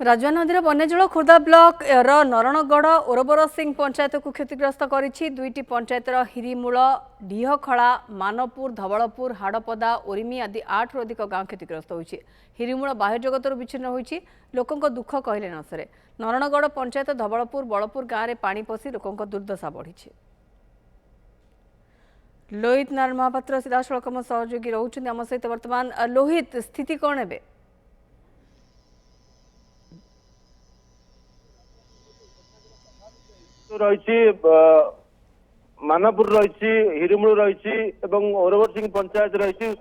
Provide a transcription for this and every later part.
राजवा नदी बन्यजल खोर्धा ब्लॉक नरणगढ़ ओरबर सिंह पंचायत को क्षतिग्रस्त करिछि। दुईटी पंचायतर हिरीमूल ढीहखला मानपुर धवलपुर हाड़पदा ओरिमी आदि 8 रु अधिक गांव क्षतिग्रस्त होइछि। हिरीमूल बाह्य जगत विच्छिन्न होइछि। लोकंक दुख कहले न सरे। नरणगढ़ पंचायत धवलपुर बलपुर गाँव में पानी पशि लोकंक दुर्दशा बढ़िछि। लोहित नारायण महापात्र सीधासलख सहयोगी रोचंती आम सहित वर्तमान। लोहित स्थिति कौन है? रही मानपुर रही हिरीमूल रही ओरबर सिंह पंचायत रही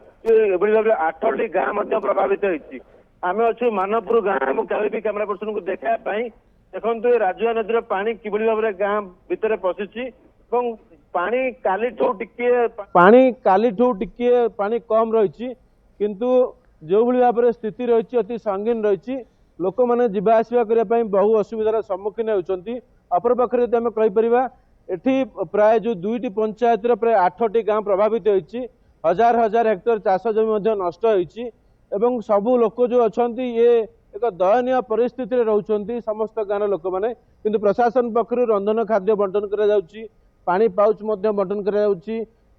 भाव 8टी गाँव प्रभावित होती। आम अच्छे मानपुर गाँव कैमरा पर्सन को देखापी देखते राजुआ नदी पानी किभली भाव में गाँव भितर पशिची पानी काली टिके पानी कम रही किंतु जो भाई भाव में स्थिति रही अति संगीन रही लोक मैंने जावा आसवा करने बहु असुविधार सम्मुखीन होती। अपर पाखे यदि आम कहीपर एटी प्राय जो दुईटी पंचायत प्राय 8टी गाँव प्रभावित होती। हजार हजार हेक्टर चाष जमी नष्ट होती। सबू लोक जो अच्छा ये एक दयनीय परिस्थिति रोचे समस्त गाँव लोक मैंने किंतु प्रशासन पक्षर रंधन खाद्य बंटन कर पानी पाउच बंटन कर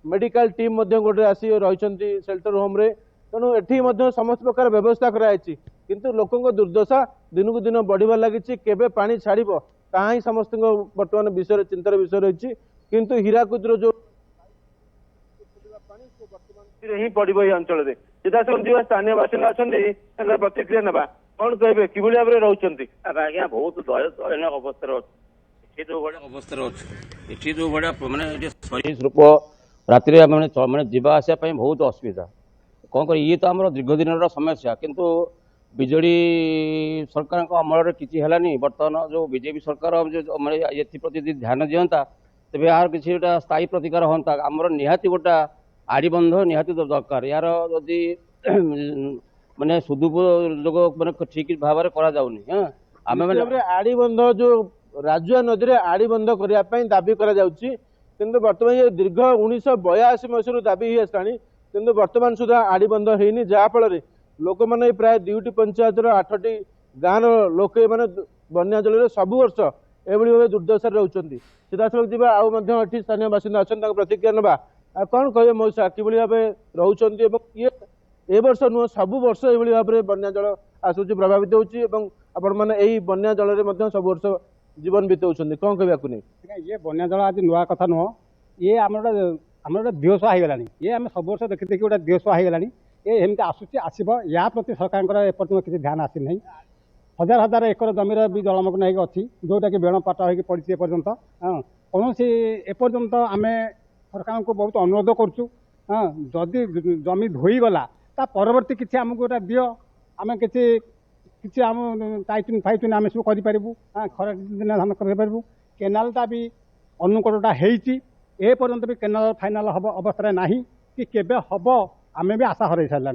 मेडिकल टीम गोटे आसी रही शेल्टर होम रे तेणु एटी समस्त प्रकार व्यवस्था कराई किंतु लोकों दुर्दशा दिन को दिन बढ़िबार लगी। केबे पानी छाड़ब ताहा ही समस्त बर्तमान विषय चिंतार विषय रही किंतु हीराकुद जो ही पड़ो ये अंचल में सीधा स्थानीय बासिंदा अच्छा प्रतिक्रिया ना कौन कहे कि भाव में रोचे आज्ञा बहुत दयनीय अवस्था अच्छे जो भाया मैंने रूप राति मैंने जावा आसा बहुत असुविधा कौन कर ये तो आम दीर्घ दिन समस्या किंतु विजेडी सरकार अमल किसी है बर्तमान जो बीजेपी सरकार जो मैंने एप्रति ध्यान दिंता तेज यार कि स्थायी प्रतिकार हाँ आमर निहाती गोटा आड़बंध निहाती दरकार यार जदि मानने सदुपयोग मैंने ठीक भाव में करा आम मैंने आड़बंध जो राजुआ नदी में आड़बंध करने दाबी किंतु बर्तमान ये दीर्घ 1982 मसीह दाबी ही आसानी किंतु बर्तमान सुधा आड़बंध होनी जहाँफल लोक मैंने प्राय दुईटी पंचायत 8टी गाँव लोक मैंने बन्या जल सब वर्ष एभली भाव दुर्दशा रोचे सीधासलख जावा आउ स्थानीय बासिंदा अच्छा प्रतिक्रिया ना कौन कहे मौसा कि भाव रोचे ये वर्ष नुह सब वर्ष ये भाव में बन्या जल आसूँ प्रभावित होती बन्या जल सब वर्ष जीवन बीतौଛନ୍ତି कौन कहवाक नहीं ये बन्या जल आज नुआ कथा नुह ये आम गोटे दिवस होगा ये आम सब वर्ष देखी देखी गोटे दिवस होगा ये एमती आसूसी आसब या प्रति सरकार एपर्तन किसी ध्यान आसी ना हजार हजार एकर जमीर भी जलमग्न होगी जोटा कि बेण पाट हो पड़ी एपर्तंत हाँ कौन एपर्तंत आम सरकार को बहुत अनुरोध करुँ हाँ जदि जमी धोईगला ता परवर्ती किसी आमको गोटा दियो आम किसी आम टाइटन फाइटन आम सब करूँ हाँ खरा दिन धान करूँ केनालटा भी अनुकूलटा हो पर्यंत भी केनाल फाइनाल हम अवस्था ना कि केबे हम आम भी आशा हर सारा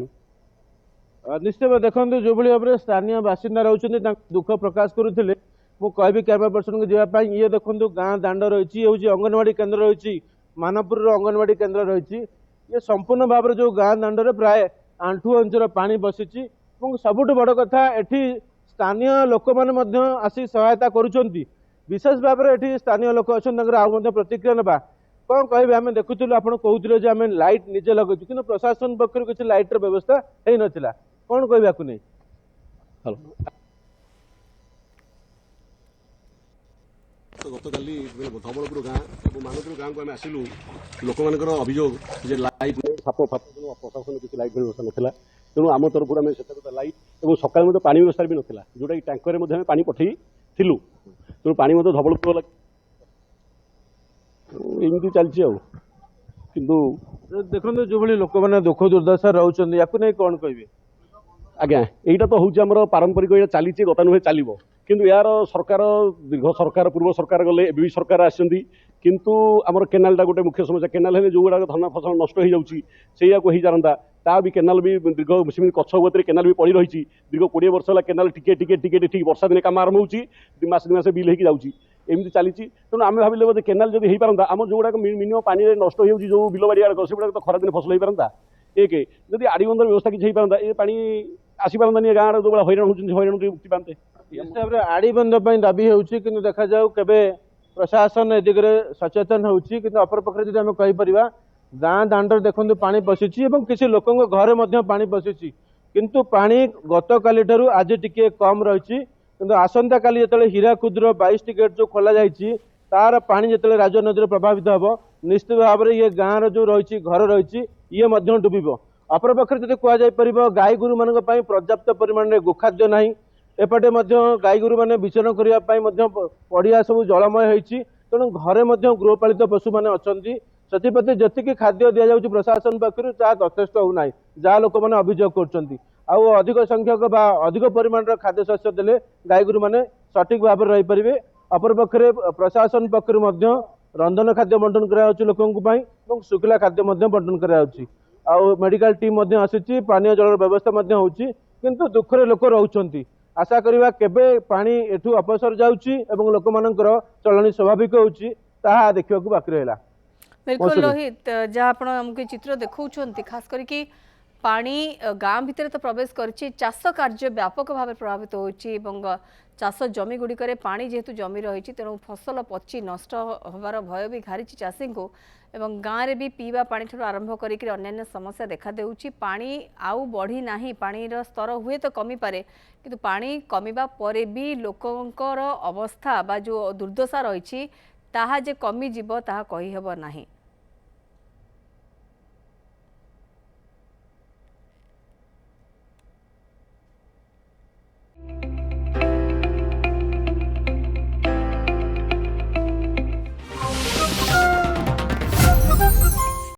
निश्चय देखो जो भाव में स्थानीय बासिंदा रोचे दुख प्रकाश करुले मुझे कैमरा पर्सन को जावाई ये देखो गाँ दाण्ड रही हूँ अंगनवाड़ी केन्द्र रही मानपुर अंगनवाड़ी केन्द्र रही ये संपूर्ण भाव में जो गाँ दाण्ड प्राय आंठू अंचल पानी बसी सबुठ बड़ कथा एठी स्थानीय लोक मैंने आसी सहायता करुँच विशेष भाव में स्थानीय लोक अच्छा प्रतिक्रिया ना कौन कहे आम देखुलू आप कहते आम लाइट निजे लगे कि प्रशासन पक्ष किसी लाइटर व्यवस्था हो नाला कौन कहवाक नहीं गतकाली धवलपुर गाँ मानपुर गाँव को आम आसलु लोक मान अभियोग लाइट साप फाप प्रशासन किसी लाइट व्यवस्था नाला तेणु आम तरफ आम से लाइट और सकाल पानी व्यवस्था भी नाला जोटा कि टैंकर में पानी पठेई थिलु तेणु पानी धवलपुर एमती चलती किंतु देखो जो भाई लोक मैंने दुख दुर्दशा रोचे या नहीं कौन कहे आज्ञा यहीटा तो हूँ आम पारंपरिक ये चली गता नुहे चलो किंतु यार सरकार दीर्घ सरकार पूर्व सरकार गले एबी सरकार आसती किंतु आमर केनालटा गोटे मुख्य समस्या केनाल है जो गुड़ा धान फसल नष्ट हो जाऊँगी हो जानता ता भी केनाल भी दीर्घ सेमती कच्छ गति केनाल भी पड़ी रही दीर्घ 20 वर्ष है केनाल टिके टिके टिके ठीक वर्षा दिन काम आरंभ हो मास बिल होगी जाऊँगी एमती चली तेणु आम भाविले बोधे केनाल जब हो पारता आम जो गुड़ा मिनिमम पानी नष्ट हो जो बिल बाड़ी आड़ से गुड़ा तो खरा दिन फसल हो पारता एक जदि आड़बंधर व्यवस्था किसी हो पारता ये पानी आसी पारतानी गाँव जो हैरान होती मुक्ति पाते ହିସାବରେ ଆଡି ବନ୍ଧ ପାଇଁ ଦାବି ହେଉଛି କିନ୍ତୁ ଦେଖାଯାଉ କେବେ ପ୍ରଶାସନ ଏ ଦିଗରେ ସଚେତନ ହେଉଛି କିନ୍ତୁ ଅପରପକ୍ଷରେ ଯଦି ଆମେ କହିପାରିବା ଗାଁ ଦାଣ୍ଡରେ ଦେଖନ୍ତୁ ପାଣି ପଶିଛି ଏବଂ କିଛି ଲୋକଙ୍କ ଘରେ ମଧ୍ୟ ପାଣି ପଶିଛି କିନ୍ତୁ ପାଣି ଗତକାଲି ଠାରୁ ଆଜି ଟିକେ କମ୍ ରହିଛି କିନ୍ତୁ ଆସନ୍ତାକାଲି ଯେତେବେଳେ ହୀରାକୁଦର 22ଟି ଗେଟ୍ ଯେଉଁ ଖୋଲା ଯାଇଛି ତାର ପାଣି ଯେତେବେଳେ ରାଜା ନଦୀରେ ପ୍ରଭାବିତ ହେବ ନିଶ୍ଚିତ ଭାବରେ ଇଏ ଗାଁର ଯେଉଁ ରହିଛି ଘର ରହିଛି ଇଏ ମଧ୍ୟ ଡୁବିବ। ଅପରପକ୍ଷରେ ଯଦି କୁହାଯାଇପାରିବ ଗାଈ ଗୋରୁମାନଙ୍କ ପାଇଁ ପର୍ଯ୍ୟାପ୍ତ ପରିମାଣରେ ଗୋଖାଦ୍ୟ ନାହିଁ ଏପଟେ ମଧ୍ୟ ଗାଈ ଗୋରୁମାନେ ବିଚରଣ କରିବା ପାଇଁ ମଧ୍ୟ ପଡ଼ିଆ ସବୁ ଜଳମୟ ହୋଇଛି ତେଣୁ ଘରେ ମଧ୍ୟ ଗୃହପାଳିତ ପଶୁମାନେ ଅଛନ୍ତି ସେଥିପ୍ରତି ଯେତିକି ଖାଦ୍ୟ ଦିଆଯାଉଛି ପ୍ରଶାସନ ପକ୍ଷରୁ ତାହା ଯଥେଷ୍ଟ ହେଉନାହିଁ ଯାହା ଲୋକମାନେ ଅଭିଯୋଗ କରୁଛନ୍ତି ଆଉ ଅଧିକ ସଂଖ୍ୟକ ବା ଅଧିକ ପରିମାଣର ଖାଦ୍ୟଶସ୍ୟ ଦେଲେ ଗାଈ ଗୋରୁମାନେ ସଠିକ୍ ଭାବରେ ରହିପାରିବେ। ଅପରପକ୍ଷରେ ପ୍ରଶାସନ ପକ୍ଷରୁ ମଧ୍ୟ ରନ୍ଧନ ଖାଦ୍ୟ ବଣ୍ଟନ କରାଯାଉଛି ଲୋକଙ୍କ ପାଇଁ ଏବଂ ଶୁଖିଲା ଖାଦ୍ୟ ମଧ୍ୟ ବଣ୍ଟନ କରାଯାଉଛି ଆଉ ମେଡିକାଲ ଟିମ୍ ମଧ୍ୟ ଆସିଛି ପାନୀୟ ଜଳର ବ୍ୟବସ୍ଥା ମଧ୍ୟ ହେଉଛି କିନ୍ତୁ ଦୁଃଖରେ ଲୋକ ରହୁଛନ୍ତି। ଆଶା କରିବା କେବେ ପାଣି ଏଠୁ ଅପସର ଯାଉଛି ଏବଂ ଲୋକମାନଙ୍କର ଚଳଣି ସ୍ୱାଭାବିକ ହେଉଛି ତାହା ଦେଖିବାକୁ ବାକି ରହିଲା। बिल्कुल रोहित जहाँ आप आमको चित्र देखा खास करके पानी गाँ भितर तो प्रवेश करिछि चाष कार्य व्यापक भाव प्रभावित होछि चाष जमी गुड़िक पानी जेहेतु जमी रही तेणु फसल पची नष्ट होबार भय भी घारी चाषी को एवं गाँव में भी पीवा पानी ठूँ आरंभ करके अन्य समस्या देखा देउछि पानी आउ बढ़ी नाही पानीर स्तर हुए तो कमी पारे किंतु पानी कमिबा परे भी लोकंकर अवस्था बा जो दुर्दशा रही ताहा जे कमी जीव ताहा कही हेब नाही।